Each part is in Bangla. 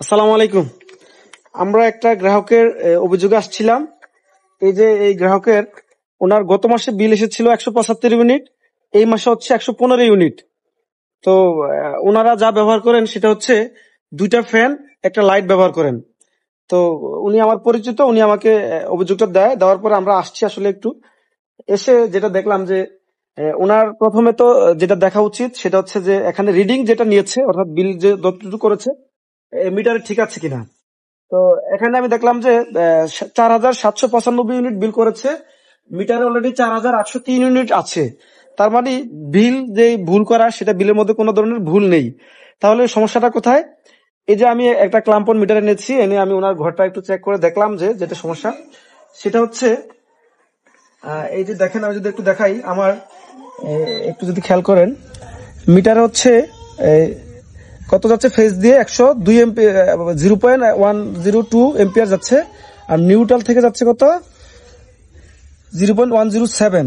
আসসালামু আলাইকুম। আমরা একটা গ্রাহকের অভিযোগে আসছিলাম। এই যে এই গ্রাহকের ওনার গত মাসে বিল এসেছিল 175 ইউনিট, এই মাসে হচ্ছে 115 ইউনিট। তো ওনারা যা ব্যবহার করেন সেটা হচ্ছে 2টা ফ্যান, একটা লাইট ব্যবহার করেন। তো উনি আমার পরিচিত, উনি আমাকে অভিযোগটা দেওয়ার পরে আমরা আসছি আসলে একটু। এসে যেটা দেখলাম যে ওনার প্রথমে তো যেটা দেখা উচিত সেটা হচ্ছে যে এখানে রিডিং যেটা নিয়েছে, অর্থাৎ বিল যে যতটুকু করেছে মিটারে ঠিক আছে কিনা। তো এখানে আমি দেখলাম যে 4,795 ইউনিট বিল করেছে, মিটারে অলরেডি 4,803 ইউনিট আছে। তার মানে বিল যে ভুল করা সেটা বিলের মধ্যে কোনো ধরনের ভুল নেই। তাহলে সমস্যাটা কোথায়? এই যে আমি একটা ক্লাম্পন মিটার এনেছি, এনে আমি ওনার ঘরটা একটু চেক করে দেখলাম যে যেটা সমস্যা সেটা হচ্ছে এই যে দেখেন, আমি যদি একটু দেখাই আমার একটু যদি খেয়াল করেন, মিটারে হচ্ছে কত যাচ্ছে, ফেজ দিয়ে 102 এমপিয়ার, 0.102 এম্পিয়ার যাচ্ছে, আর নিউট্রাল থেকে যাচ্ছে কত, 0.107।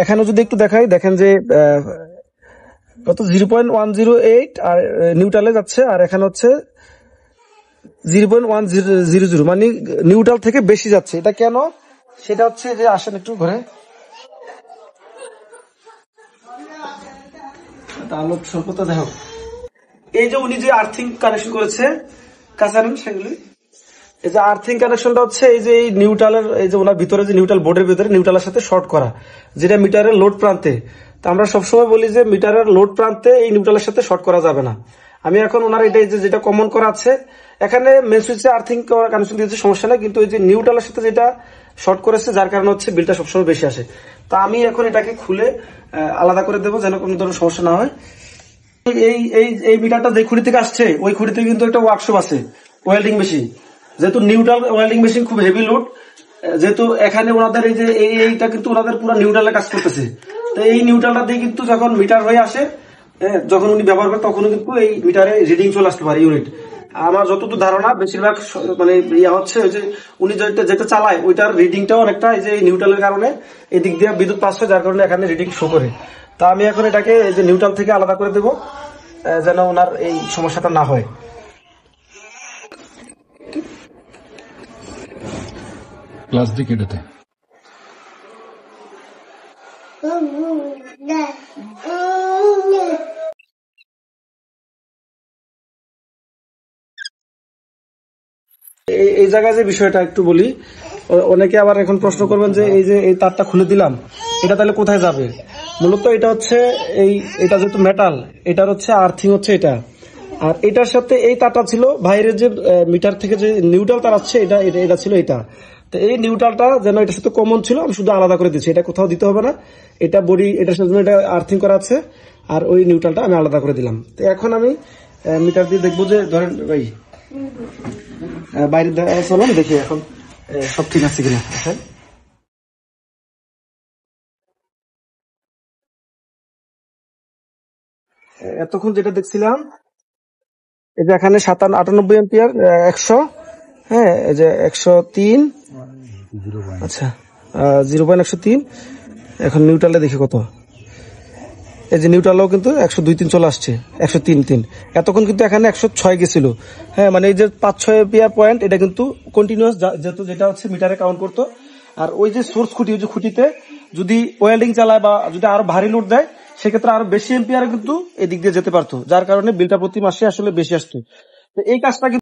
এখানে যদি একটু দেখাই, দেখেন যে কত 0.108 আর নিউট্রালে যাচ্ছে, আর এখানে হচ্ছে 0.100, মানে নিউট্রাল থেকে বেশি যাচ্ছে। এটা কেন? সেটা হচ্ছে যে আসেন একটু ঘরে, আলো স্বল্পতা দেখো। এই যে উনি যে আর্থিং কানেকশন করেছে, কাছারেন সেগুলি, এই যে আর্থিং কানেকশনটা হচ্ছে এই যে এই নিউট্রালের, এই যে ওনার ভিতরে যে নিউট্রাল বোর্ডের ভিতরে নিউট্রালের সাথে শর্ট করা, যেটা মিটারের লোড প্রান্তে। তো আমরা সবসময় বলি যে মিটারের লোড প্রান্তে এই নিউট্রালের সাথে শর্ট করা যাবে না। আমি এখন ওনার এটা যেটা কমন করা আছে, এখানে মেন সুইচে আর্থিং কানেকশন দিয়েছে, সমস্যা নেই, কিন্তু এই যে নিউট্রালের সাথে যেটা শর্ট করেছে যার কারণে হচ্ছে বিলটা সবসময় বেশি আসে। তো আমি এখন এটাকে খুলে আলাদা করে দেবো যেন কোনো ধরনের সমস্যা না হয়। এই এই এই মিটারটা যে খুঁড়ি থেকে আসছে ওই খুঁড়িতে কিন্তু একটা ওয়ার্কশপ আছে, ওয়েল্ডিং মেশিন। যেহেতু নিউট্রাল ওয়েল্ডিং মেশিন খুব হেভি লোড, যেহেতু এখানে ওনাদের এই যে এইটা কিন্তু ওনাদের পুরো নিউট্রালে কাজ করতেছে। তো এই নিউট্রালটা দিয়ে কিন্তু যখন মিটার হয়ে আসে, যখন উনি ব্যবহার করেন তখন কিন্তু এই মিটারে রিডিং চলে আসতে পারে ইউনিট। আমার যতটুকু ধারণা বেশিরভাগ মানে ইয়া হচ্ছে ওই যে উনি যেটা চালায় ওইটার রিডিংটাও অনেকটা এই যে নিউট্রালের কারণে এদিক দিয়ে বিদ্যুৎ পাস হয়, যার কারণে এখানে রিডিং শো করে। তা আমি এখন এটাকে এই যে নিউট্রাল থেকে আলাদা করে দেবো যেন ওনার এই সমস্যাটা না হয়। ক্লাস দিক এটাতে এই জায়গায় যে বিষয়টা একটু বলি, অনেকে আবার এখন প্রশ্ন করবেন যে এই যে এই তারটা খুলে দিলাম, এটা তাহলে কোথায় যাবে? মূলত এটা হচ্ছে এটা যেহেতু মেটাল, এটার হচ্ছে আর্থিং হচ্ছে এটা, আর এটার সাথে এই তারটা ছিল বাইরের যে মিটার থেকে যে নিউট্রাল তার আসছে, এটা ছিল এটা। তো এই নিউট্রালটা যেন এটার সাথে কমন ছিল, আমি শুধু আলাদা করে দিচ্ছি, এটা কোথাও দিতে হবে না। এটা বডি, এটার সাথে এটা আর্থিং করা আছে, আর ওই নিউট্রালটা আমি আলাদা করে দিলাম। তো এখন আমি মিটার দিয়ে দেখবো যে ধরেন ভাই বাইরে চলুন দেখি এখন সব ঠিক আছে কিনা। এতক্ষণ যেটা দেখছিলাম, এই যে এখানে 98 এম্পিয়ার 100, হ্যাঁ এই যে 103, আচ্ছা 0.103। এখন নিউট্রালে দেখি কত, এই যে নিউট্রালও কিন্তু 102-3 চলে আসছে, 103-3। এতক্ষণ কিন্তু এখানে 106 গেছিল। হ্যাঁ, মানে এই যে 5-6 এম্পিয়ার পয়েন্ট, এটা কিন্তু কন্টিনিউয়াস, যেহেতু যেটা হচ্ছে মিটারে কাউন্ট করতো। আর ওই যে সোর্স খুঁটি, ওই যে খুঁটিতে যদি ওয়েল্ডিং চালায় বা যদি আরো ভারী লোড দেয়, সেক্ষেত্রে আরো বেশি এম্পিয়ারে কিন্তু এদিক দিয়ে যেতে পারতো, যার কারণে বিলটা প্রতি মাসে আসলে বেশি আসতো। তো এই কাজটা